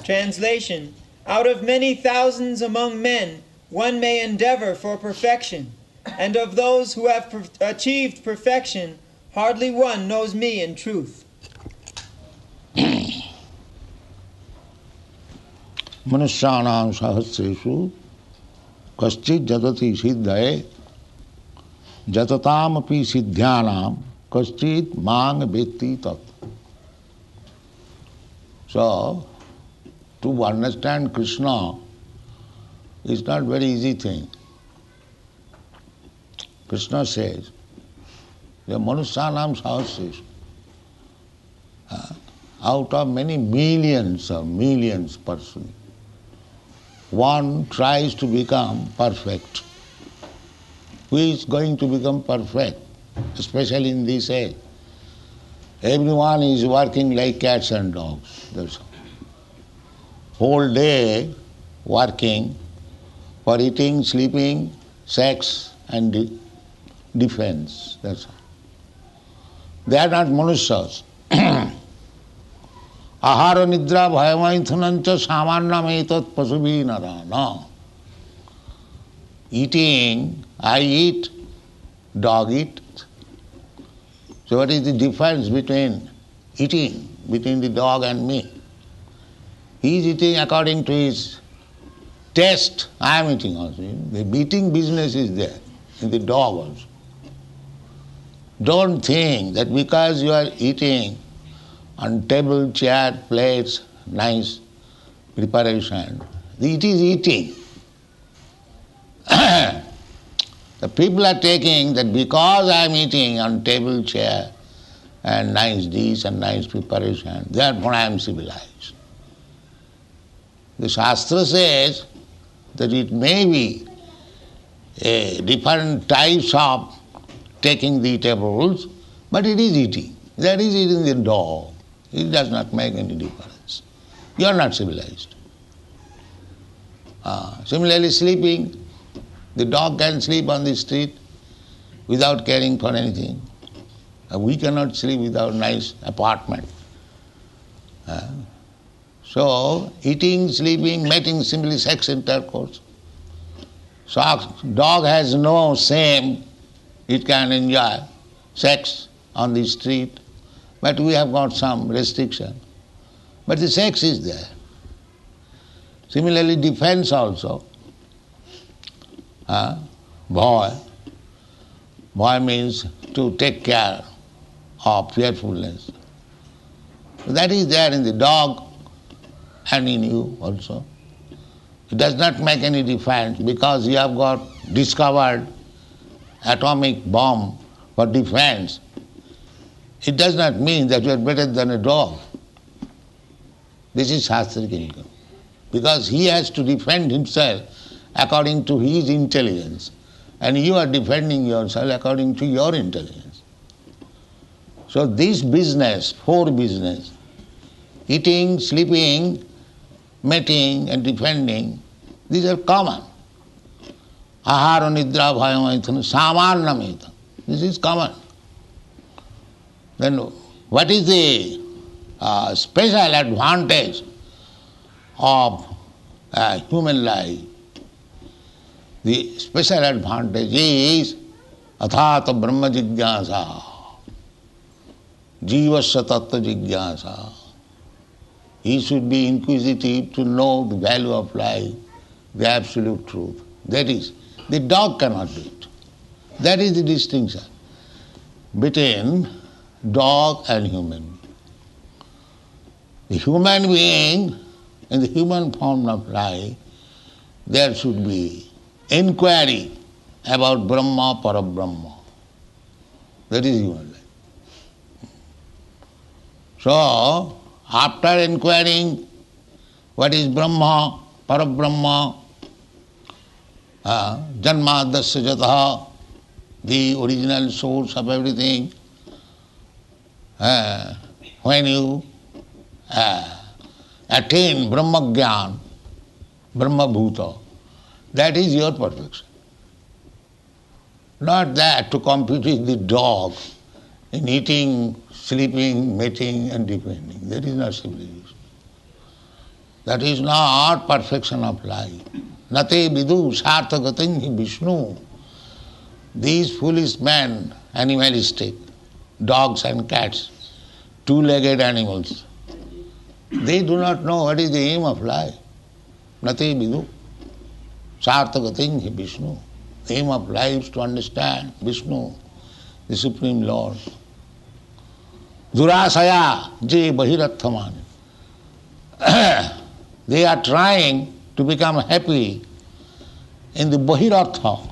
Translation: out of many thousands among men, one may endeavor for perfection, and of those who have achieved perfection, hardly one knows me in truth. Manusyanam sahasresu kaschit jatati siddhaye jatatam api siddhyanam kaschit mang vetti tat. So, to understand Kṛṣṇa is not very easy thing. Kṛṣṇa says, Manusyanam sahasresu, out of many millions of millions persons, one tries to become perfect. Who is going to become perfect, especially in this age? Everyone is working like cats and dogs. That's all. Whole day working for eating, sleeping, sex and defense. That's all. They are not manusyas. Ahara nidra bhayamaithunancha samannam etat pasubhi nara. No. Eating, I eat, dog eat. So what is the difference between eating, between the dog and me? He is eating according to his taste. I am eating also. The eating business is there in the dog also. Don't think that because you are eating on table, chair, plates, nice preparation, it is eating. The people are taking that because I am eating on table, chair, and nice dish and nice preparation, therefore I am civilized. The Shastra says that it may be different types of taking the tables, but it is eating. That is eating the dog. It does not make any difference. You are not civilized. Similarly, sleeping. The dog can sleep on the street without caring for anything. We cannot sleep without a nice apartment. So, eating, sleeping, mating, simply sex intercourse. So, dog has no shame. It can enjoy sex on the street. But we have got some restriction. But the sex is there. Similarly, defense also. Boy means to take care of fearfulness. That is there in the dog and in you also. It does not make any difference because you have got discovered atomic bomb for defense. It does not mean that you are better than a dog. This is Shastric income. Because he has to defend himself according to his intelligence, and you are defending yourself according to your intelligence. So this business, four business, eating, sleeping, mating and defending, these are common. Ahara nidra bhayamaithana samannameta. This is common. Then what is the special advantage of human life? The special advantage is athata brahma jigyasa, jivasya tattva jigyasa. He should be inquisitive to know the value of life, the absolute truth. That is, the dog cannot do it. That is the distinction between dog and human. The human being, in the human form of life, there should be inquiry about Brahma, Parabrahma. That is human life. So, after inquiring what is Brahma, Parabrahma, Janmadasya Jataha, the original source of everything, when you attain Brahma Gyan, Brahma Bhuta, that is your perfection. Not that to compete with the dog in eating, sleeping, mating and defending. That is not civilization. That is not perfection of life. Nate vidu sarthagatin hi Vishnu. These foolish men, animalistic, dogs and cats, two-legged animals, they do not know what is the aim of life. Nate vidu sarthagatin hi Vishnu. The aim of life is to understand Vishnu, the Supreme Lord. Durasaya je bahirathamani. They are trying to become happy in the bahiratha,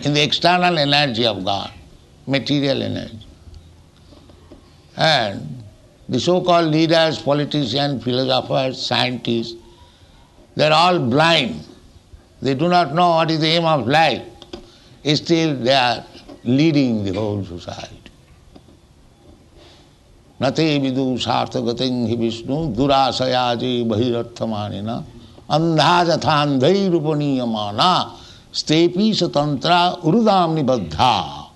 in the external energy of God, material energy. And the so-called leaders, politicians, philosophers, scientists, they are all blind. They do not know what is the aim of life. Still they are leading the whole society. Nate vidu sarthagatin hi Vishnu durasayaji bahirathamanina andhajathandhai rupaniyamana stepi satantra urudamni baddha.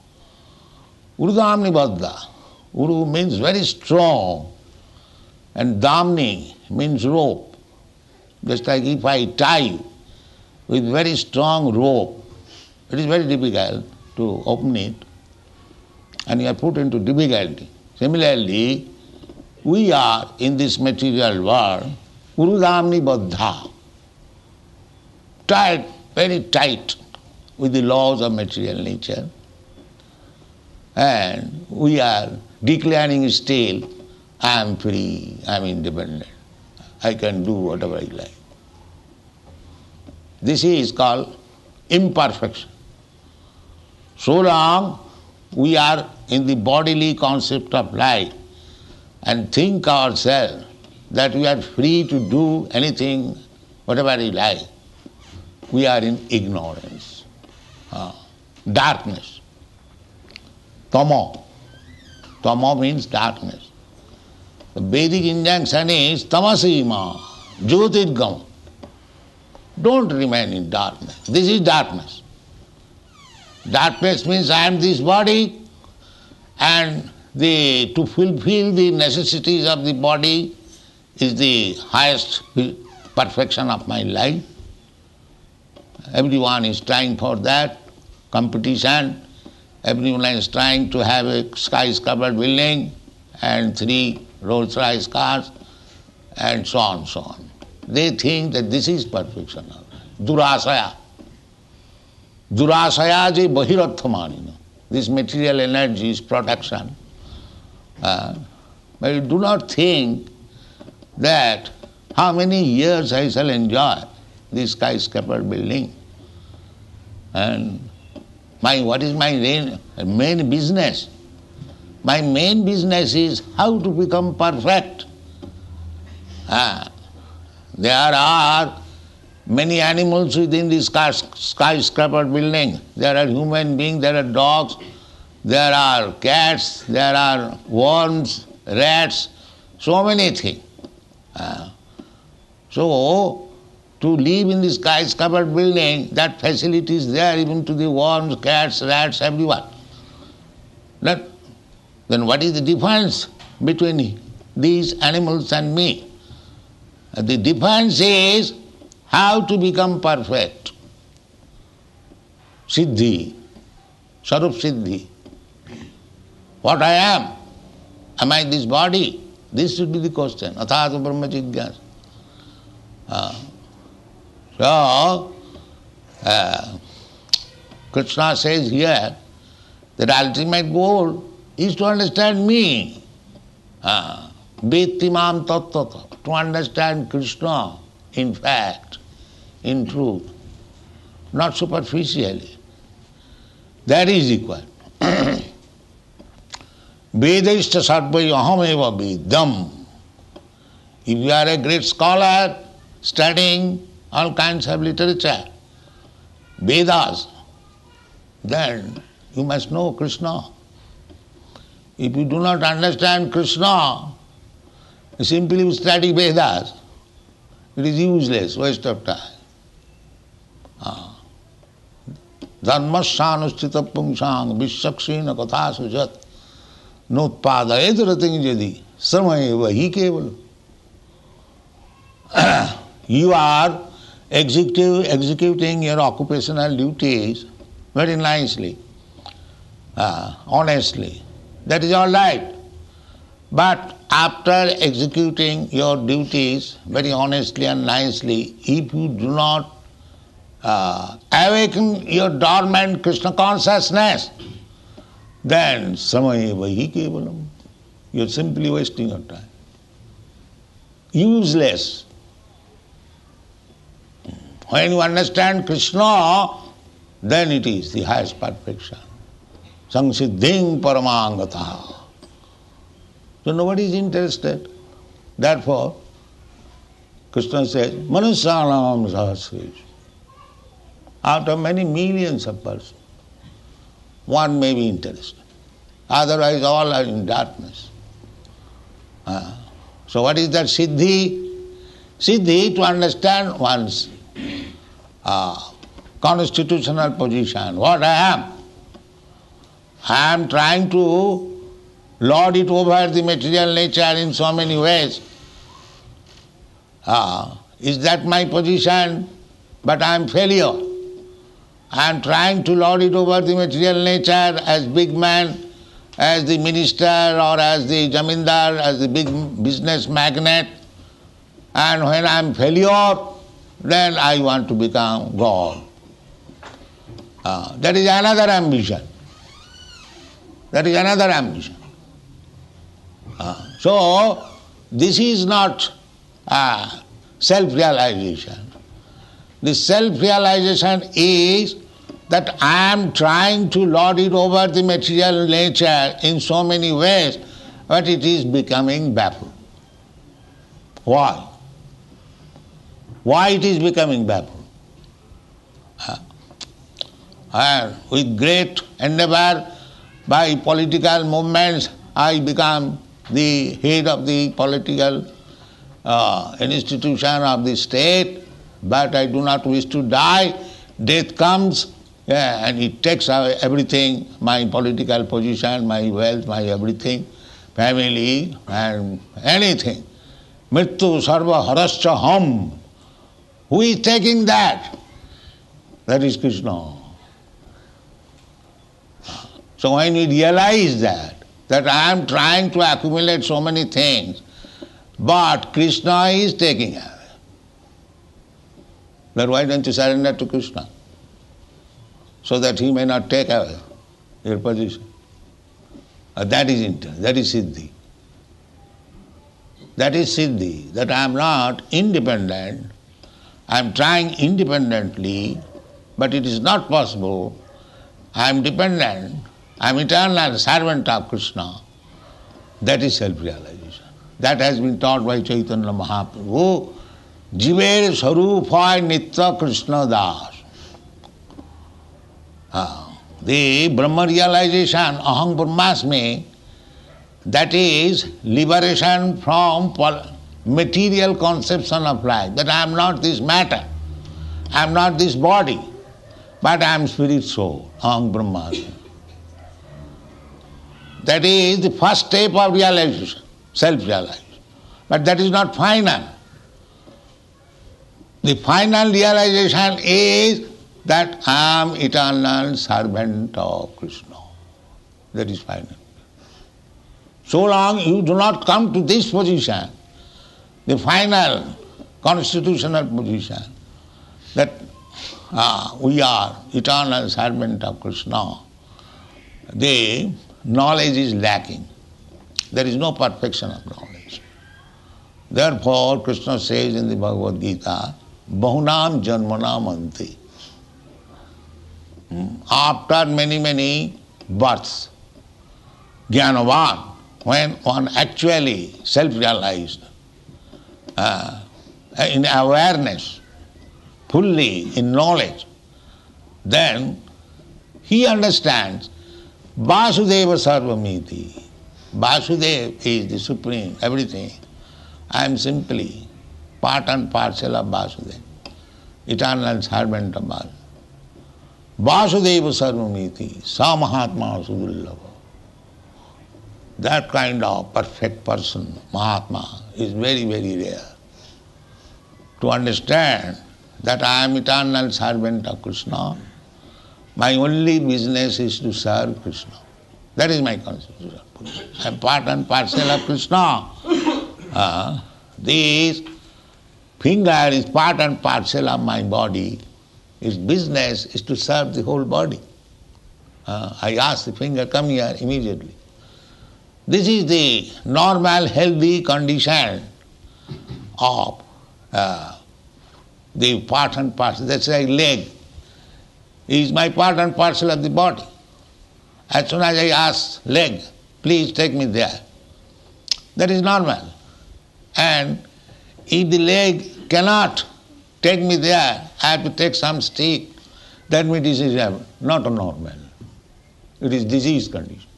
Urudamni baddha. Uru means very strong and damni means rope. Just like if I tie you with very strong rope, it is very difficult to open it and you are put into difficulty. Similarly, we are in this material world, urudamni baddha, tied, very tight with the laws of material nature, and we are declaring still, I am free, I am independent, I can do whatever I like. This is called imperfection. So long we are in the bodily concept of life and think ourselves that we are free to do anything, whatever we like, we are in ignorance, darkness. Tamo. Tamo means darkness. The Vedic injunction is tamasima, jyotirgam. Don't remain in darkness. This is darkness. Darkness means I am this body and to fulfill the necessities of the body is the highest perfection of my life. Everyone is trying for that, competition. Everyone is trying to have a skyscraper building and 3 Rolls-Royce cars and so on, so on. They think that this is perfection. Durasaya. Durasaya je bahirathamanina. This material energy is production. But you do not think that how many years I shall enjoy this skyscraper building. And what is my main business? My main business is how to become perfect. There are many animals within this skyscraper building. There are human beings, there are dogs, there are cats, there are worms, rats, so many things. So, to live in this skyscraper building, that facility is there even to the worms, cats, rats, everyone. Then what is the difference between these animals and me? The difference is how to become perfect. Siddhi, Sarup Siddhi. What I am? Am I this body? This should be the question. Athāta brahma jigyāsa. So, Kṛṣṇa says here that ultimate goal is to understand me. Vetti mam tattvata. To understand Kṛṣṇa, in fact, in truth, not superficially. That is equal. Vedaishta sarvai ahameva vedam. If you are a great scholar studying all kinds of literature, Vedas, then you must know Kṛṣṇa. If you do not understand Kṛṣṇa, simply you study Vedas, it is useless, waste of time. Dharmasya anusthita pumsang vishakṣena katha sujat notpadayet rating jadi samayeva hi keval. you are executing your occupational duties very nicely, honestly. That is all right. But after executing your duties very honestly and nicely, if you do not awaken your dormant Krishna consciousness, then samayeva hi kevalam. You're simply wasting your time. Useless. When you understand Krishna, then it is the highest perfection. Samsiddhing paramangataha. So nobody is interested. Therefore, Krishna says, manusyanam sahasresh. Out of many millions of persons, one may be interested. Otherwise, all are in darkness. So what is that siddhi? Siddhi, to understand one's constitutional position, what I am. I am trying to lord it over the material nature in so many ways. Is that my position? But I am failure. I am trying to lord it over the material nature as big man, as the minister or as the jamindar, as the big business magnate. And when I am failure, then I want to become God. That is another ambition. That is another ambition. So, this is not self-realization. The self-realization is that I am trying to lord it over the material nature in so many ways, but it is becoming baffled. Why? Why it is becoming baffled? And with great endeavor by political movements, I become the head of the political institution of the state, but I do not wish to die. Death comes, and it takes away everything, my political position, my wealth, my everything, family, and anything. Mrityu sarva harascha ham. Who is taking that? That is Krishna. So when we realize that I am trying to accumulate so many things, but Krishna is taking away, then why don't you surrender to Krishna? So that he may not take away your position. That is siddhi. That is siddhi, that I am not independent. I am trying independently, but it is not possible. I am dependent. I am eternal servant of Kṛṣṇa. That is self-realization. That has been taught by Chaitanya Mahaprabhu. Jiver sarupay nitya Kṛṣṇa das. The Brahma realization, aham brahmasmi, that is liberation from material conception of life, that I am not this matter, I am not this body, but I am spirit soul, aham brahmasmi. That is the first step of realization, self-realization. But that is not final. The final realization is that I am eternal servant of Kṛṣṇa. That is final. So long you do not come to this position, the final constitutional position, that we are eternal servant of Kṛṣṇa, the knowledge is lacking. There is no perfection of knowledge. Therefore, Kṛṣṇa says in the Bhagavad Gita, bahunam janmanam anti. After many, many births, jnanavan, when one actually self-realized, in awareness, fully in knowledge, then he understands Vasudeva Sarvamiti. Vasudeva is the supreme, everything. I am simply part and parcel of Vasudeva, eternal servant of Vasudeva. Vasudeva Sarvamiti, Sa Mahatma Sudullabha. That kind of perfect person, Mahatma, is very, very rare. to understand that I am eternal servant of Kṛṣṇa. My only business is to serve Kṛṣṇa. That is my constitution. I am part and parcel of Kṛṣṇa. This finger is part and parcel of my body. Its business is to serve the whole body. I ask the finger, come here immediately. This is the normal, healthy condition of the part and parcel. That's like leg. Is my part and parcel of the body. As soon as I ask leg, please take me there. That is normal. And if the leg cannot take me there, I have to take some stick, that means this is not a normal. It is disease condition.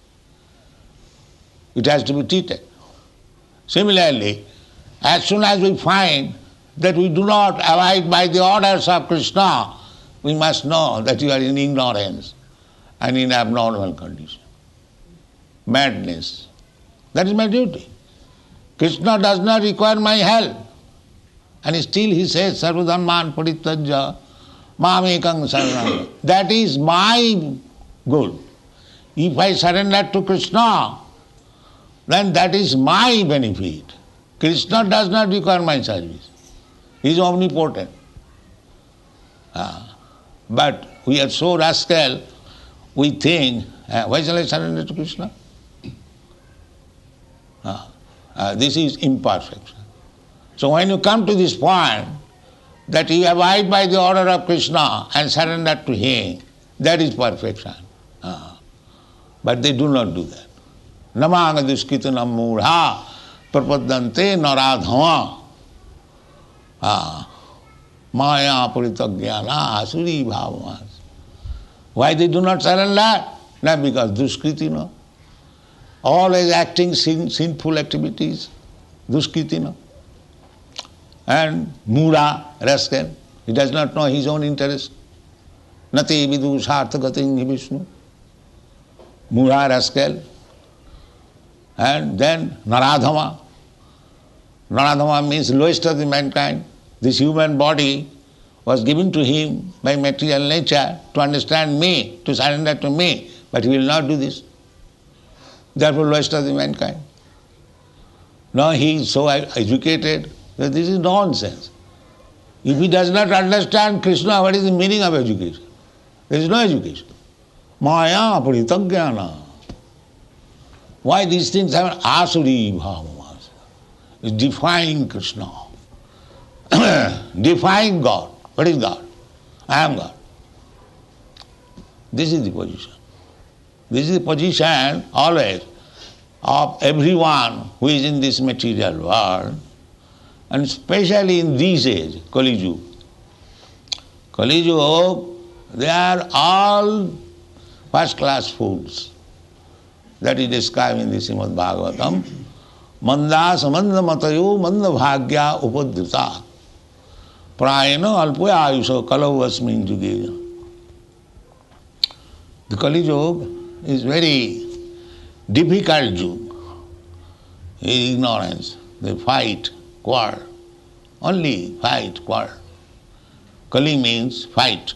It has to be treated. Similarly, as soon as we find that we do not abide by the orders of Kṛṣṇa, we must know that you are in ignorance and in abnormal condition. Madness. That is my duty. Kṛṣṇa does not require my help. And still he says, Sarvadhamman parittajya mamekang saranam. That is my good. If I surrender to Kṛṣṇa, then that is my benefit. Kṛṣṇa does not require my service. He is omnipotent. But we are so rascal, we think, why shall I surrender to Kṛṣṇa? This is imperfection. So when you come to this point, that you abide by the order of Kṛṣṇa and surrender to Him, that is perfection. But they do not do that. Namanga duskritanam mudha prapaddante naradhama maya paritagyana asuri bhavamas. Why they do not surrender? Not because duskritina, always acting sinful activities, duskritina. And mudha, rascal, he does not know his own interest. Nati vidu sarthagatin Vishnu. Mudha, rascal. And then Naradhama. Naradhama means lowest of the mankind. This human body was given to him by material nature to understand me, to surrender to me, but he will not do this. Therefore lowest of the mankind. Now he is so educated that this is nonsense. If he does not understand Kṛṣṇa, what is the meaning of education? There is no education. Maya paritagyana. Why these things happen? Asuri bhavamas. It's defying Kṛṣṇa. Defying God. What is God? I am God. This is the position. This is the position always of everyone who is in this material world, and especially in this age, Kali Yuga. Kali Yuga, they are all first-class fools. That is described in the Srimad Bhagavatam. Manda samanda matayo manda bhagya upadhrita prayena alpaya ayusha kalau asmin yuge. The Kali Yuga is very difficult yuga. Ignorance, they fight, quarrel. Only fight, quarrel. Kali means fight.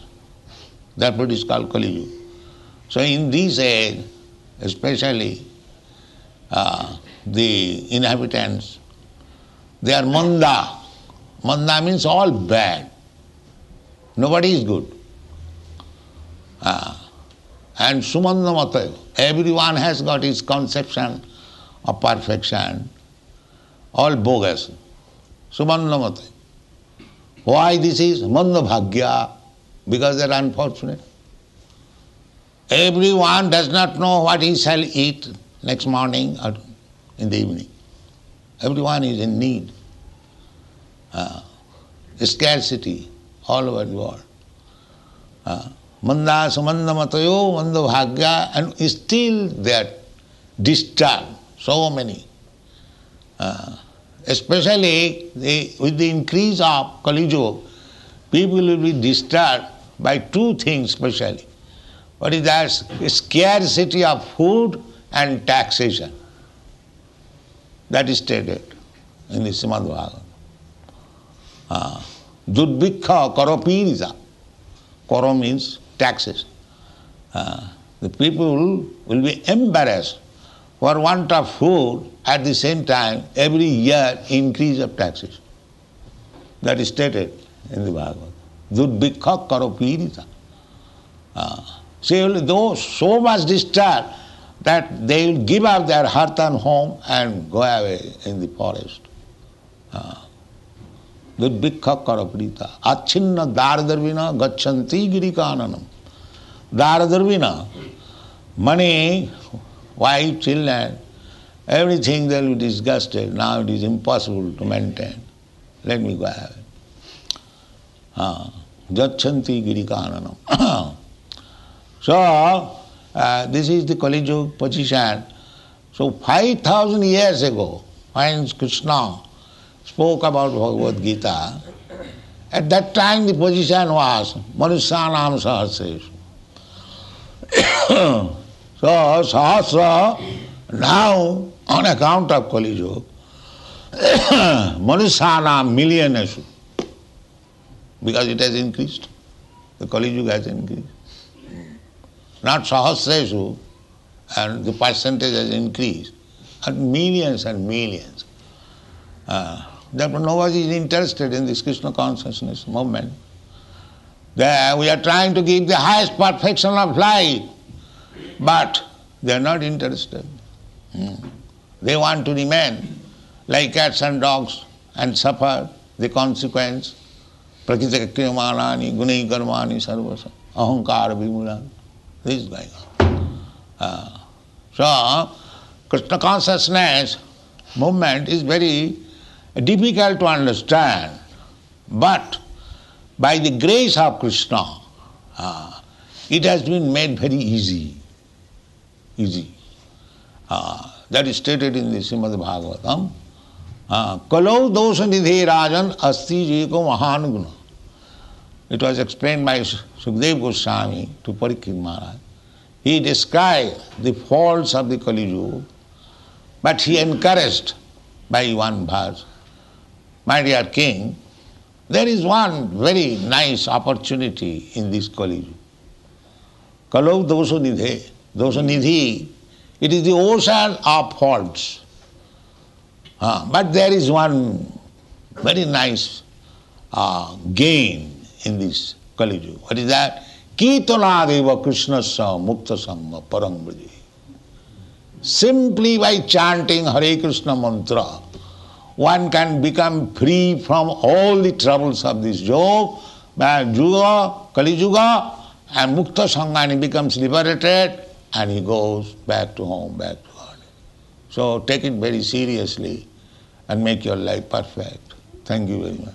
Therefore it is called Kali Yuga. So in this age, especially the inhabitants, they are manda. Manda means all bad. Nobody is good. And sumanda matayo. Everyone has got his conception of perfection, all bogus. Sumanda matayo. Why this is? Manda bhagya. Because they are unfortunate. Everyone does not know what he shall eat next morning or in the evening. Everyone is in need. Scarcity all over the world. Manda samanda matayo manda bhagya, and still they are disturbed. So many. Especially with the increase of Kali Yuga, people will be disturbed by two things especially. What is that? Scarcity of food and taxation. That is stated in the Srimad Durbhikha karopirisa. Karo means taxes. The people will be embarrassed for want of food, at the same time every year increase of taxes. That is stated in the Bhagavad. Durbhikha karopirisa. Those so much disturbed that they will give up their hearth and home and go away in the forest. Durbhikha karaprita. Achinna daradarvina gachanti girikananam. Daradarvina, money, wife, children, everything they will be disgusted. Now it is impossible to maintain. Let me go away. Gachanti girikananam. So, this is the Kali Yuga position. So 5,000 years ago, when Kṛṣṇa spoke about Bhagavad Gita, at that time the position was Manusyanam Sahasreshu. So Sahasra, now on account of Kali Yuga, Manusyanam millioneshu, because it has increased. The Kali Yuga has increased. Not Sahasreshu, and the percentage has increased, and millions and millions. Therefore nobody is interested in this Krishna consciousness movement. There we are trying to give the highest perfection of life, but they are not interested. They want to remain like cats and dogs and suffer the consequence. Prakriti kriyamanani gunai karmani sarvasa ahankara vimulani. This is going on. So, Krishna consciousness movement is very difficult to understand, but by the grace of Krishna, it has been made very easy. Easy. That is stated in the Srimad Bhagavatam. Kalau dosha nidhe rajan asti jeko mahanuguna. It was explained by Sukadeva Goswami to Parikshit Maharaj. He described the faults of the Kali Yuga, but he encouraged by one verse. My dear king, there is one very nice opportunity in this Kali Yuga. Kalau dosha nidhe. Dosha nidhi, it is the ocean of faults. But there is one very nice gain in this Kali Yuga. What is that? Kirtanadeva Krishnasya mukta sangha parang vraji. Simply by chanting Hare Krishna mantra, one can become free from all the troubles of this yoga, Kali Yuga, and mukta sangha, and he becomes liberated and he goes back to home, back to God. So take it very seriously and make your life perfect. Thank you very much.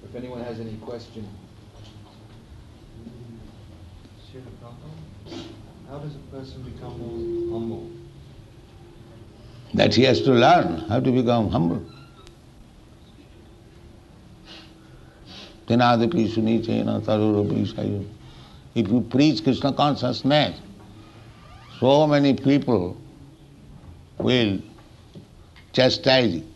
If anyone has any question. How does a person become more humble? That he has to learn how to become humble. Tenadapi sunichena taruropi sayu. If you preach Krishna consciousness, so many people will chastise you.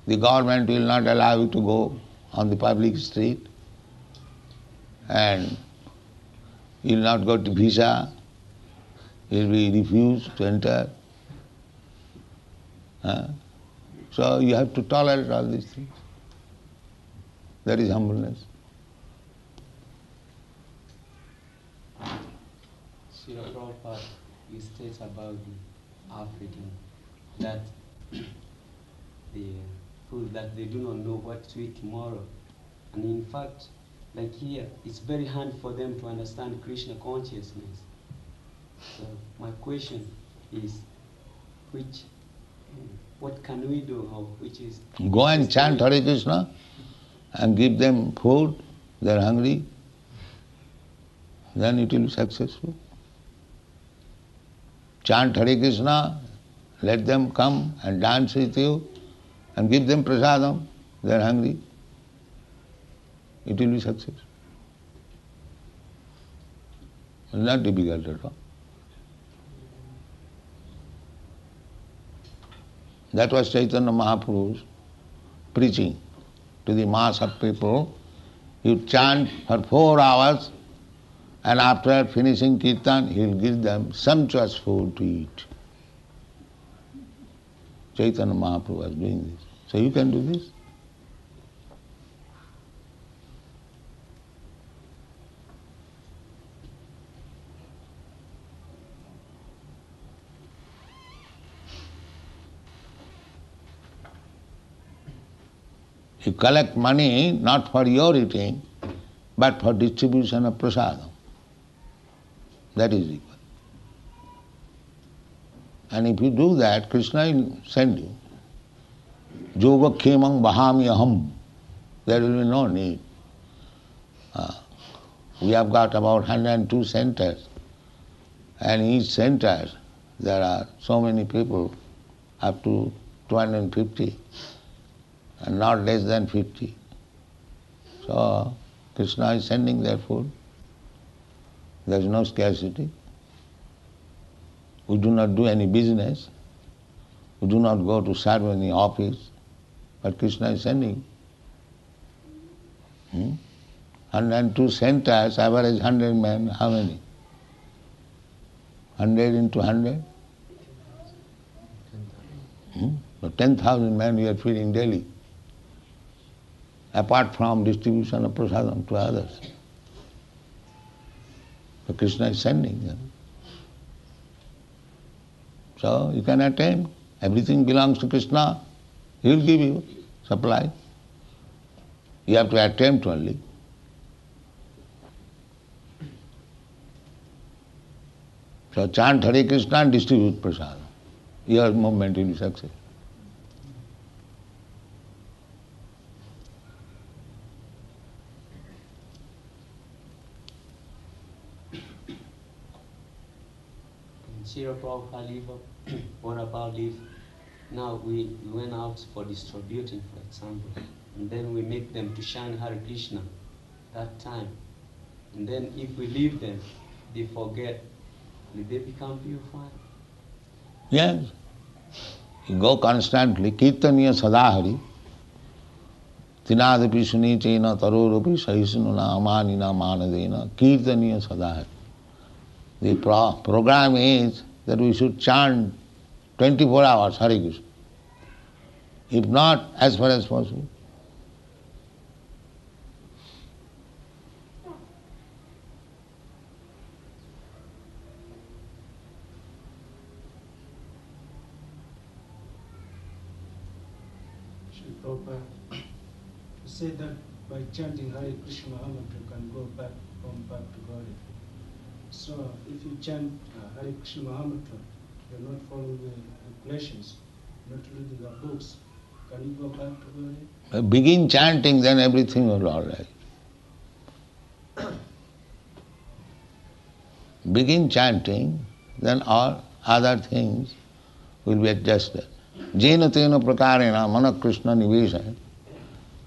The government will not allow you to go on the public street, and you will not go to visa, you will be refused to enter. So you have to tolerate all these things. That is humbleness. Srila Prabhupada, he states about the African that the food that they do not know what to eat tomorrow. And in fact, like here, it's very hard for them to understand Krishna consciousness. So my question is, what can we do, or which is... Go and chant Hare Krishna and give them food, they are hungry, then it will be successful. Chant Hare Krishna, let them come and dance with you and give them prasadam, they are hungry, it will be successful. It's not difficult at all. That was Chaitanya Mahaprabhu's preaching to the mass of people. You chant for 4 hours, and after finishing kirtan, he will give them sumptuous food to eat. Chaitanya Mahaprabhu was doing this. So you can do this. You collect money not for your eating, but for distribution of prasadam. That is equal. And if you do that, Kṛṣṇa will send you. Yoga khemang bahami aham. There will be no need. We have got about 102 centers, and each center there are so many people, up to 250, and not less than 50. So Kṛṣṇa is sending their food. There is no scarcity. We do not do any business. We do not go to serve any office. But Kṛṣṇa is sending. 102 centers, average 100 men, how many? 100 into 100? So 10,000 men we are feeding daily, apart from distribution of prasadam to others. So Kṛṣṇa is sending them. So you can attain. Everything belongs to Kṛṣṇa. He will give you supply. You have to attempt only. So chant Hare Kṛṣṇa and distribute prasadam. Your movement will be successful. Srila Prabhupada, what about if now we went out for distributing, for example, and then we make them to chant Hare Krishna that time, and then if we leave them, they forget, will they become purified? Yes. You go constantly, kirtaniya sadahari, tinadapi sunichena tarorupi sahisununa amanina manadena, kirtaniya sadahari. The program is that we should chant 24 hours Hare Krishna. If not, as far as possible. Srila Prabhupada, you said that by chanting Hare Krishna Mahamantra you can go back to God. So if you chant Hare Krishna Mahamantra, you're not following the regulations, not reading the books, can you go back to God? Begin chanting, then everything will be all right. Begin chanting, then all other things will be adjusted. Jena tena prakarena mana Krishna nivesha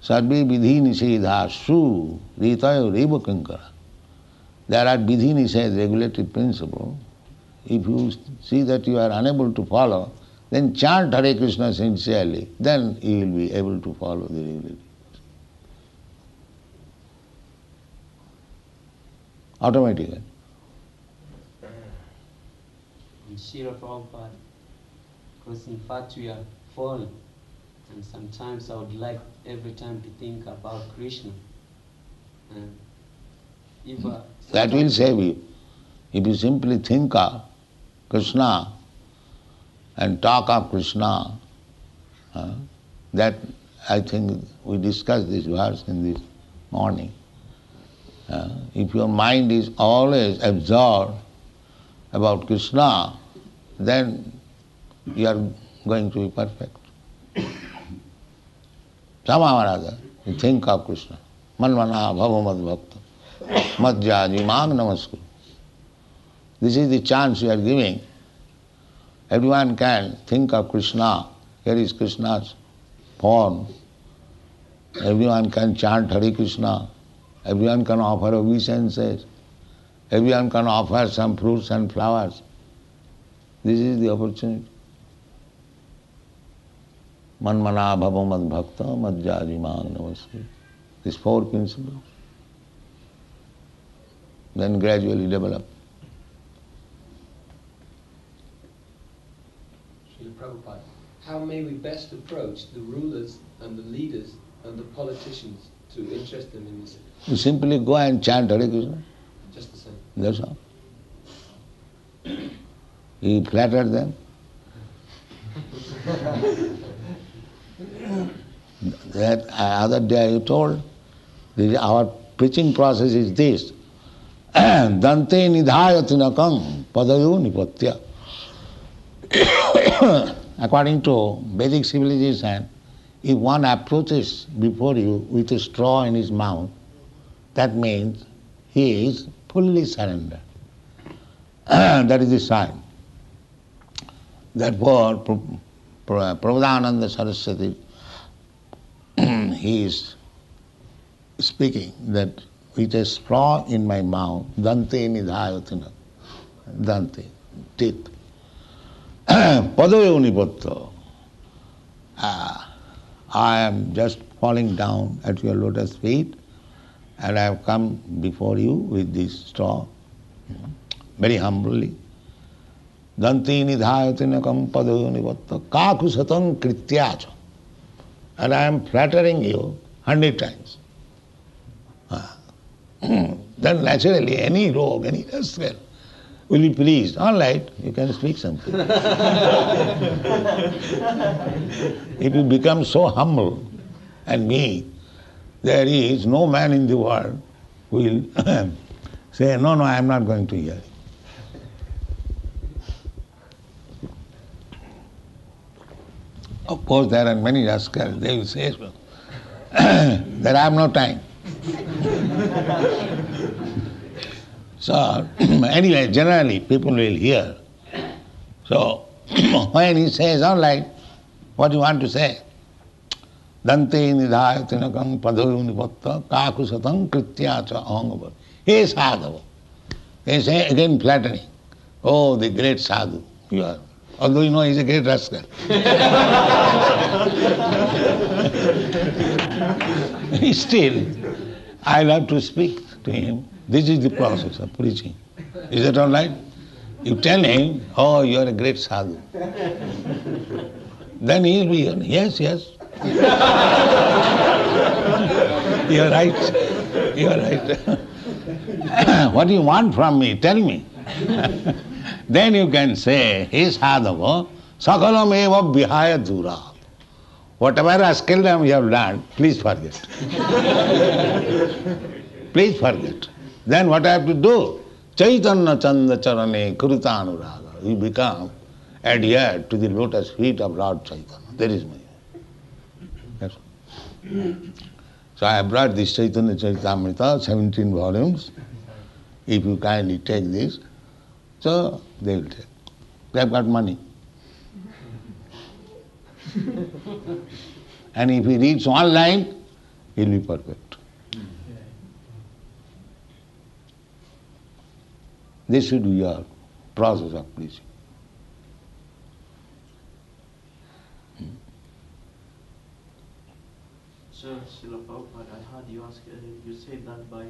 sarve vidhi nisedha su ritayo reva kinkara. There are vidhi nised, regulated principle. If you see that you are unable to follow, then chant Hare Krishna sincerely, then you will be able to follow the regulations. Automatically. And Srila Prabhupada, because in fact we are fallen, and sometimes I would like every time to think about Krishna. And that will save you. If you simply think of Kṛṣṇa and talk of Kṛṣṇa, that I think we discussed this verse in this morning. If your mind is always absorbed about Kṛṣṇa, then you are going to be perfect. Somehow or other, you think of Kṛṣṇa. Manmana bhavamad bhakta. Madhyaji mang namaskuru. This is the chance you are giving. Everyone can think of Kṛṣṇa. Here is Kṛṣṇa's form. Everyone can chant Hare Krishna. Everyone can offer obeisances. Everyone can offer some fruits and flowers. This is the opportunity. manmana bhava mad bhakta madhyaji mang namaste. These four principles. Then gradually develop. Srila Prabhupada, how may we best approach the rulers and the leaders and the politicians to interest them in this? You simply go and chant Hare Krishna. Just the same. That's all. You flatter them. That other day you told, our preaching process is this. Dante nidhayatinakam padayo nipatya. According to Vedic civilization, if one approaches before you with a straw in his mouth, that means he is fully surrendered. That is the sign. Therefore, Prabhupada Saraswati, he is speaking that with a straw in my mouth, Dante nidhayatina, Dante, teeth. Padayo nipatta. I am just falling down at your lotus feet, and I have come before you with this straw, very humbly. Dante nidhayatinakam padayo nipatta kakusatam krityacha. And I am flattering you 100 times. Then naturally any rogue, any rascal will be pleased. All right, you can speak something. If you become so humble and meek, there is no man in the world who will say, no, I am not going to hear it. Of course, there are many rascals, they will say, that I have no time. So, anyway, generally people will hear. So, when he says, all right, what do you want to say? Dante nidhayatinakam padayo nipatta kakusatam krityacha ahangava. Hey sadhava. They say again flattering. Oh, the great sadhu you are. Although you know he is a great rascal. Still, I love to speak to him. This is the process of preaching. Is that all right? You tell him, oh, you are a great sadhu. Then he will be, yes. You are right. You are right. What do you want from me? Tell me. Then you can say, he sadhava, sakalam eva vihaya dura. Whatever rascaldom you have done, please forget. Please forget. Then what I have to do? Chaitanya chanda charane krutanuraga. You become adhered to the lotus feet of Lord Chaitanya. That is my. Yes. So I have brought this Chaitanya Charitamrita, 17 volumes. If you kindly take this, so they will take. They have got money. And if he reads one line, he will be perfect. This should be your process of preaching. So, Srila Prabhupada, I heard you ask, you said that by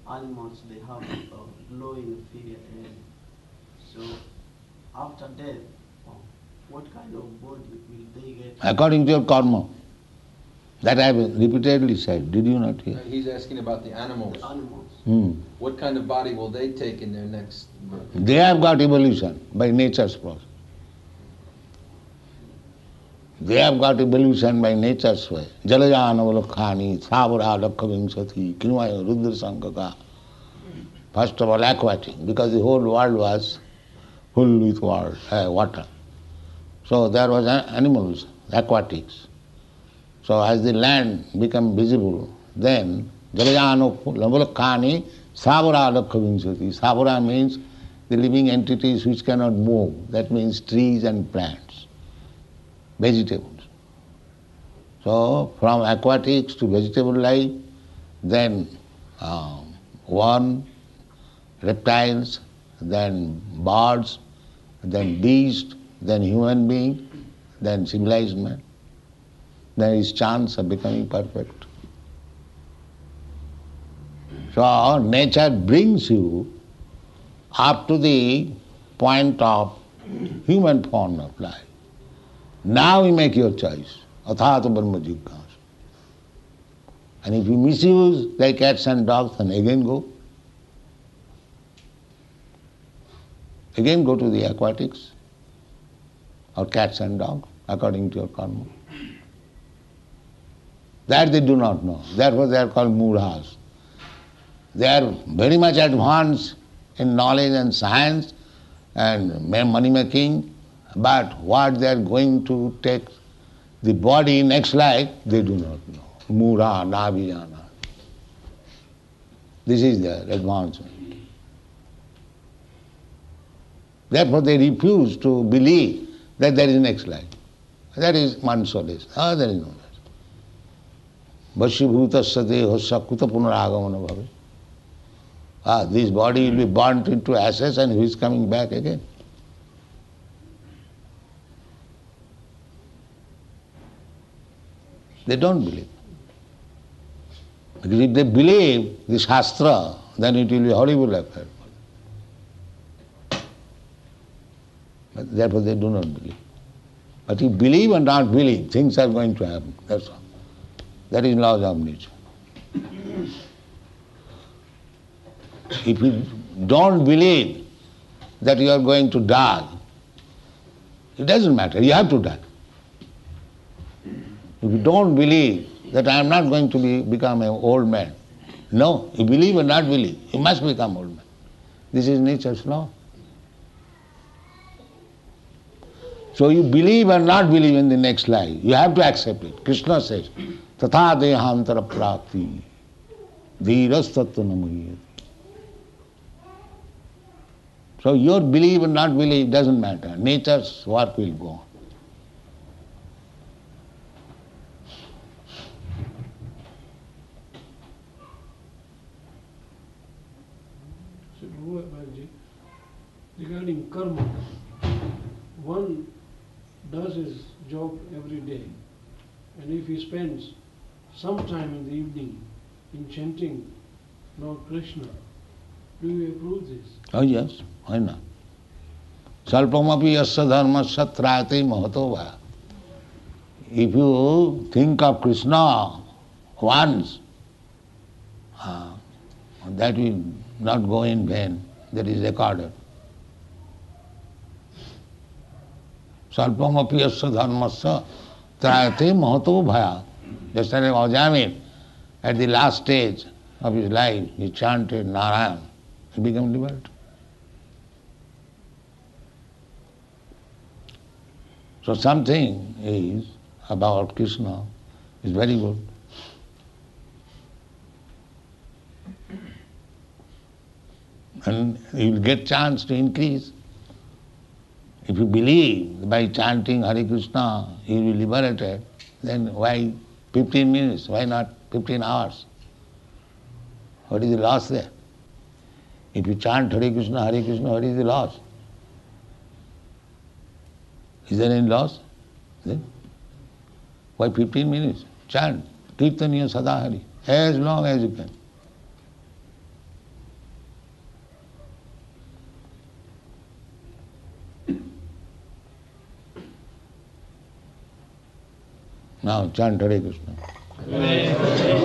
animals they have low inferior air. So, after death, what kind of body will they get? According to your karma. That I have repeatedly said. Did you not hear? He's asking about the animals. The animals. What kind of body will they take in their next birth? They have got evolution by nature's process. They have got evolution by nature's way. Jalajana valakhani, savara lakhavimsati, kinvaya rudra sankaka. First of all, aquatic, because the whole world was full with water. So there was animals, aquatics. So as the land became visible, then Jalajana valakhani, savara lakhavimsati. Savara means the living entities which cannot move. That means trees and plants. Vegetables. So from aquatics to vegetable life, then worm, reptiles, then birds, then beast, then human being, then civilized man. there is chance of becoming perfect. So nature brings you up to the point of human form of life. Now you make your choice. Athāta brahma jignāsa. And if you misuse like cats and dogs, then again go. Again go to the aquatics or cats and dogs according to your karma. That they do not know. Therefore they are called mūಢās. They are very much advanced in knowledge and science and money making, but what they are going to take the body next life, they do not know. Mūఢā nāvijana. This is their advancement. Therefore they refuse to believe that there is next life. That is mansolis. There is no next. Vashyabhutasya dehasya kuta punaragamana bhave. This body will be burnt into ashes and who is coming back again? They don't believe. Because if they believe the Shastra, then it will be a horrible affair. But therefore they do not believe. But if believe or not believe, things are going to happen. That's all. That is laws of nature. If you don't believe that you are going to die, it doesn't matter, you have to die. If you don't believe that I am not going to become an old man, no, you believe or not believe, you must become old man. This is nature's law. So you believe or not believe in the next life, you have to accept it. Kṛṣṇa says, tathā dehāntara prāpti dhīras tattva namuyati. So your belief or not belief doesn't matter. Nature's work will go on. Regarding karma, one does his job every day, and if he spends some time in the evening in chanting Lord Kṛṣṇa, do you approve this? Oh yes, why not? Svalpam asya dharmasya trāyate mahato va. If you think of Kṛṣṇa once, that will not go in vain. That is recorded. Svalpam asya dharmasya trāyate mahato bhaya. Just like Ajamil, at the last stage of his life, he chanted Narayan. He became liberated. So something is about Kṛṣṇa is very good. And you will get chance to increase. If you believe by chanting Hare Kṛṣṇa you will be liberated, then why 15 minutes? Why not 15 hours? What is the loss there? If you chant Hare Kṛṣṇa, what is the loss? Is there any loss? Then why 15 minutes? Chant Kirtaniya Sada Hari as long as you can. Now chant Hare Kṛṣṇa.